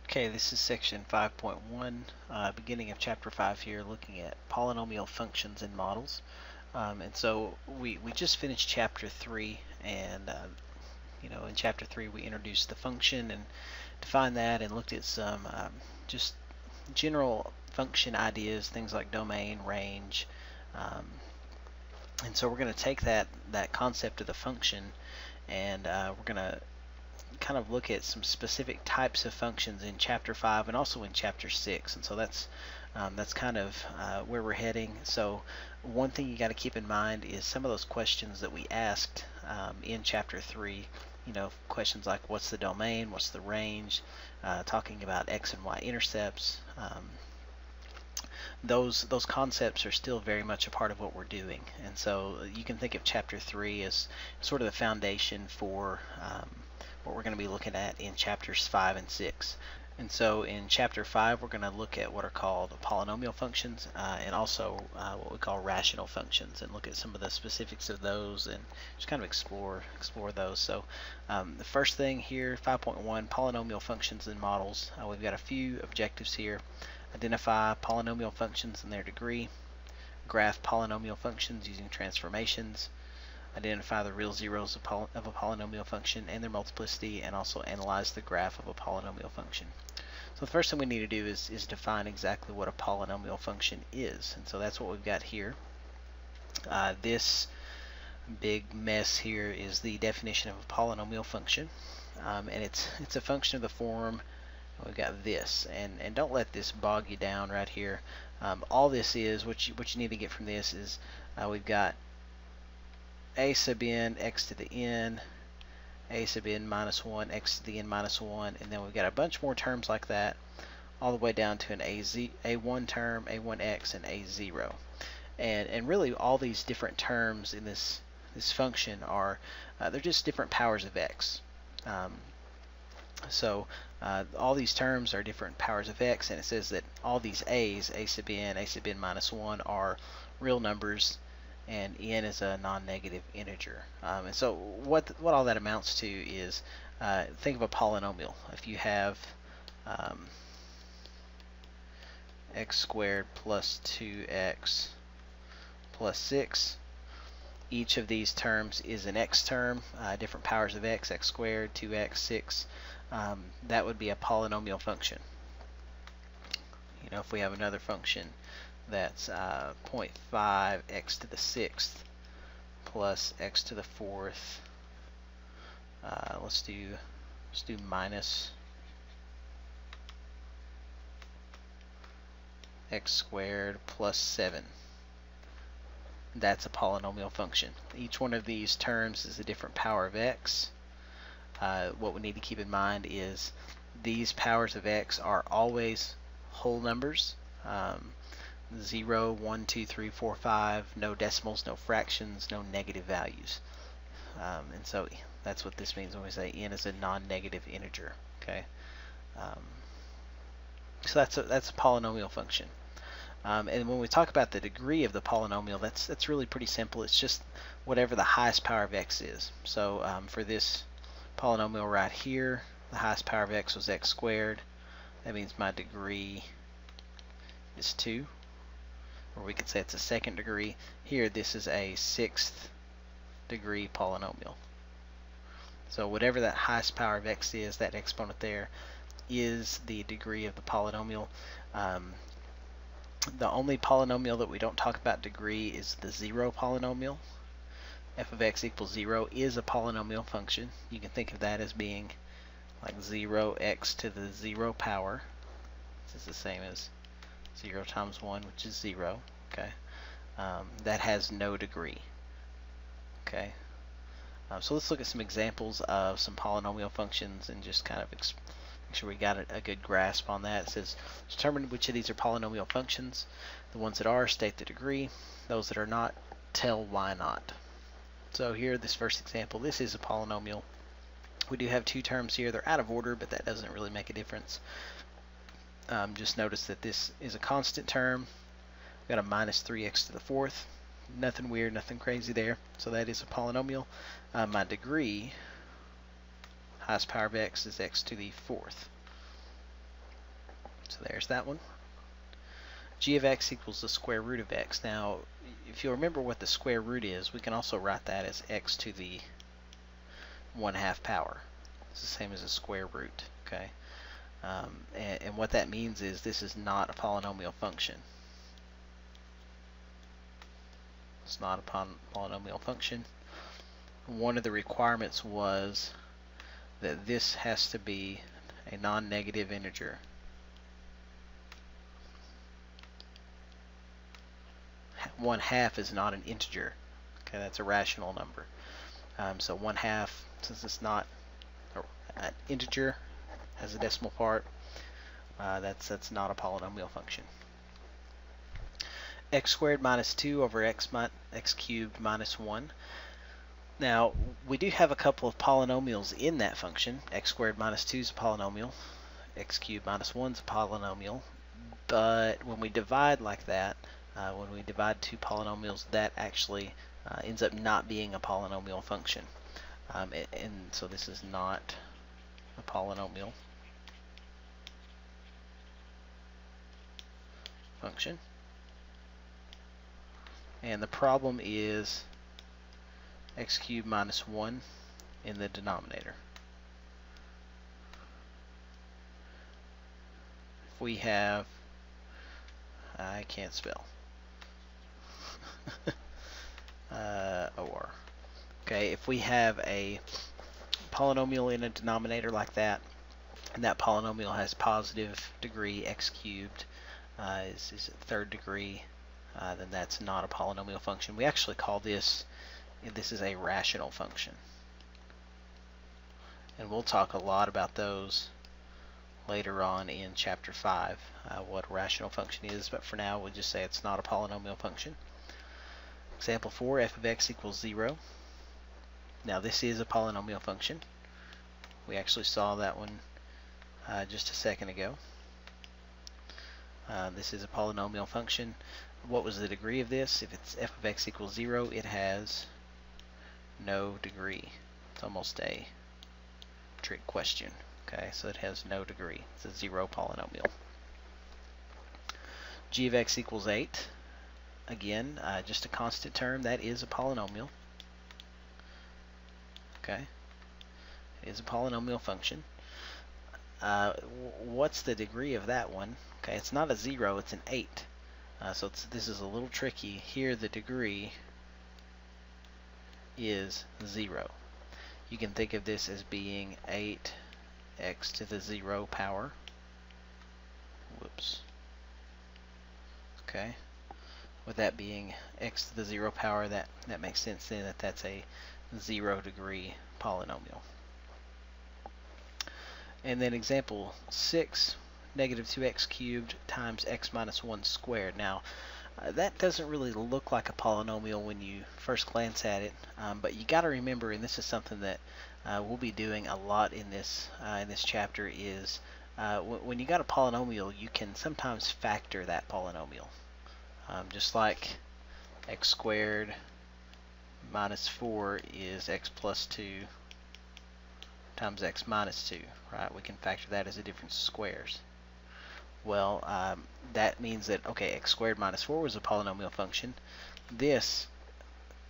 Okay, this is section 5.1, beginning of chapter 5 here, looking at polynomial functions and models. And so we just finished chapter 3, and in chapter 3 we introduced the function and defined that and looked at some just general function ideas, things like domain, range. And so we're going to take that concept of the function and we're going to kind of look at some specific types of functions in chapter 5 and also in chapter 6, and so that's kind of where we're heading. So one thing you got to keep in mind is some of those questions that we asked in chapter 3, questions like what's the domain, what's the range, talking about x and y intercepts. Those concepts are still very much a part of what we're doing, and so you can think of chapter 3 as sort of the foundation for what we're going to be looking at in chapters 5 and 6. And so in chapter 5 we're going to look at what are called polynomial functions and also what we call rational functions, and look at some of the specifics of those and just kind of explore those. So the first thing here, 5.1, polynomial functions and models. We've got a few objectives here. Identify polynomial functions and their degree, graph polynomial functions using transformations, identify the real zeros of a polynomial function and their multiplicity, and also analyze the graph of a polynomial function. So the first thing we need to do is define exactly what a polynomial function is, and so that's what we've got here. This big mess here is the definition of a polynomial function, and it's a function of the form. We've got this, and don't let this bog you down right here. All this is, what you need to get from this is we've got a sub n x to the n, a sub n minus 1 x to the n minus 1, and then we've got a bunch more terms like that all the way down to an a1 term, a1x, and a0. And really all these different terms in this function are they're just different powers of x. So all these terms are different powers of x, and it says that all these a's, a sub n minus 1, are real numbers, and n is a non-negative integer. And so what all that amounts to is, think of a polynomial. If you have x squared plus 2x plus 6, each of these terms is an x term, different powers of x, x squared, 2x, 6. That would be a polynomial function. If we have another function that's 0.5 x to the 6th plus x to the 4th, let's do minus x squared plus 7. That's a polynomial function. Each one of these terms is a different power of x. What we need to keep in mind is these powers of x are always whole numbers. 0, 1, 2, 3, 4, 5, no decimals, no fractions, no negative values. And so that's what this means when we say n is a non-negative integer. Okay, so that's a polynomial function. And when we talk about the degree of the polynomial, that's really pretty simple. It's just whatever the highest power of x is. So for this polynomial right here, the highest power of x was x squared. That means my degree is 2, or we could say it's a second degree. Here this is a 6th degree polynomial. So whatever that highest power of x is, that exponent there, is the degree of the polynomial. The only polynomial that we don't talk about degree is the 0 polynomial. F of x equals 0 is a polynomial function. You can think of that as being like 0x to the 0 power. This is the same as 0 times 1, which is 0. Okay, that has no degree. Okay, so let's look at some examples of some polynomial functions and just kind of make sure we got a good grasp on that. It says determine which of these are polynomial functions. The ones that are, state the degree. Those that are not, tell why not. So here, this first example, this is a polynomial. We do have two terms here. They're out of order, but that doesn't really make a difference. Just notice that this is a constant term. We've got a minus 3x to the 4th. Nothing weird, nothing crazy there. So that is a polynomial. My degree, highest power of x, is x to the 4th. So there's that one. G of x equals the square root of x. Now, if you remember what the square root is, we can also write that as x to the 1/2 power. It's the same as a square root, okay? And what that means is this is not a polynomial function. It's not a polynomial function. One of the requirements was that this has to be a non-negative integer. 1/2 is not an integer. Okay, that's a rational number. So 1/2, since it's not an integer, has a decimal part, that's not a polynomial function. X squared minus 2 over x cubed minus 1. Now, we do have a couple of polynomials in that function. X squared minus 2 is a polynomial. X cubed minus 1 is a polynomial. But when we divide like that, when we divide two polynomials, that actually ends up not being a polynomial function. And so this is not a polynomial function. And the problem is x cubed minus 1 in the denominator. If we have, I can't spell, or, okay, if we have a polynomial in a denominator like that, and that polynomial has positive degree, x cubed is third degree, then that's not a polynomial function. We actually call this is a rational function. And we'll talk a lot about those later on in chapter 5, what a rational function is, but for now we'll just say it's not a polynomial function. Example 4, f of x equals 0. Now this is a polynomial function. We actually saw that one just a second ago. This is a polynomial function. What was the degree of this? If it's f of x equals 0, it has no degree. It's almost a trick question. Okay, so it has no degree. It's a 0 polynomial. G of x equals 8. Again, just a constant term. That is a polynomial. Okay, it is a polynomial function. What's the degree of that one? Okay, it's not a 0, it's an 8. So this is a little tricky. Here the degree is 0. You can think of this as being 8x to the 0 power. Whoops. Okay. With that being x to the 0 power, that makes sense then that that's a 0 degree polynomial. And then example 6, negative 2x cubed times x minus 1 squared. Now, that doesn't really look like a polynomial when you first glance at it, but you got to remember, and this is something that we'll be doing a lot in this chapter, is when you got a polynomial, you can sometimes factor that polynomial. Just like x squared minus 4 is x plus 2 times x minus 2, right? We can factor that as a difference of squares. Well, that means that, okay, x squared minus 4 was a polynomial function. This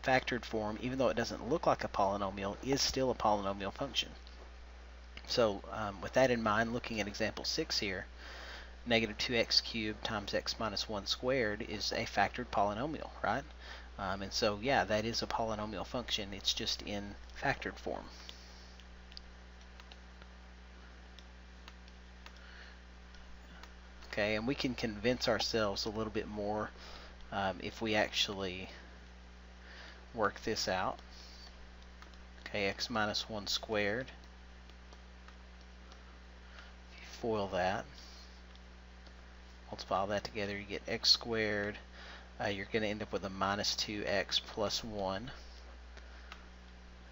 factored form, even though it doesn't look like a polynomial, is still a polynomial function. So with that in mind, looking at example 6 here, negative 2x cubed times x minus 1 squared is a factored polynomial, right? And so, yeah, that is a polynomial function. It's just in factored form. Okay, and we can convince ourselves a little bit more if we actually work this out. Okay, x minus 1 squared. If you FOIL that, multiply all that together, you get x squared. You're going to end up with a minus 2x plus 1.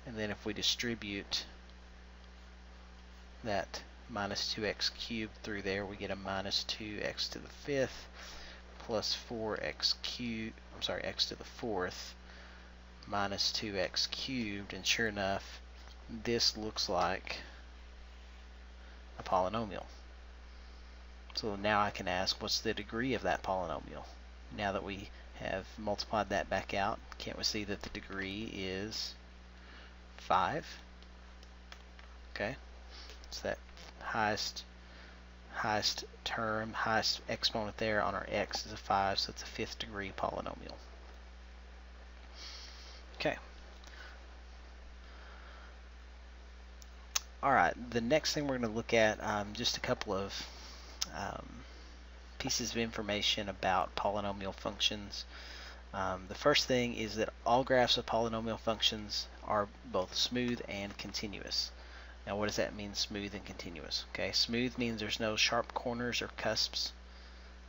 And then if we distribute that minus 2x cubed through there, we get a minus 2x to the 5th plus 4x cubed, I'm sorry, x to the 4th minus 2x cubed, and sure enough, this looks like a polynomial. So now I can ask, what's the degree of that polynomial? Now that we have multiplied that back out, can't we see that the degree is 5? Okay, it's that highest term, highest exponent there on our x is a 5, so it's a 5th degree polynomial. Okay. Alright, the next thing we're going to look at, just a couple of pieces of information about polynomial functions. The first thing is that all graphs of polynomial functions are both smooth and continuous. Now what does that mean, smooth and continuous? Okay, smooth means there's no sharp corners or cusps.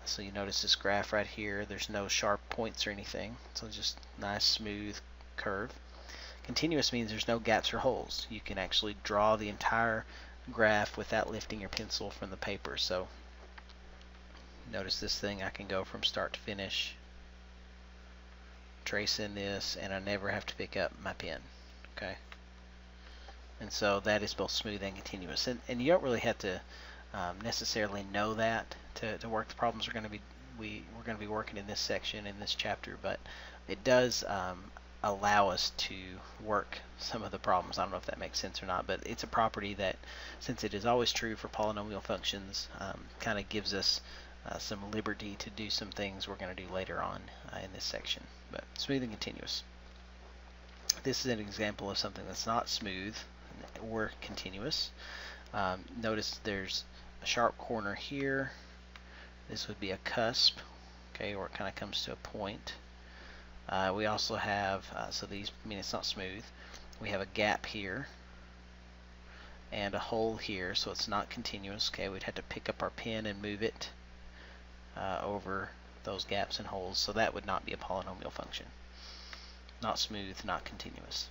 So you notice this graph right here, there's no sharp points or anything. So just nice smooth curve. Continuous means there's no gaps or holes. You can actually draw the entire graph without lifting your pencil from the paper. So notice this thing, I can go from start to finish, trace in this, and I never have to pick up my pen. Okay, and so that is both smooth and continuous. And you don't really have to necessarily know that to work the problems we're going to be working in this section in this chapter, but it does allow us to work some of the problems. I don't know if that makes sense or not, but it's a property that, since it is always true for polynomial functions, kind of gives us some liberty to do some things we're going to do later on in this section. But smooth and continuous. This is an example of something that's not smooth or continuous. Notice there's a sharp corner here. This would be a cusp, okay, or it kind of comes to a point. We also have, so these mean it's not smooth. We have a gap here and a hole here, so it's not continuous. Okay, we'd have to pick up our pen and move it over those gaps and holes, so that would not be a polynomial function. Not smooth, not continuous.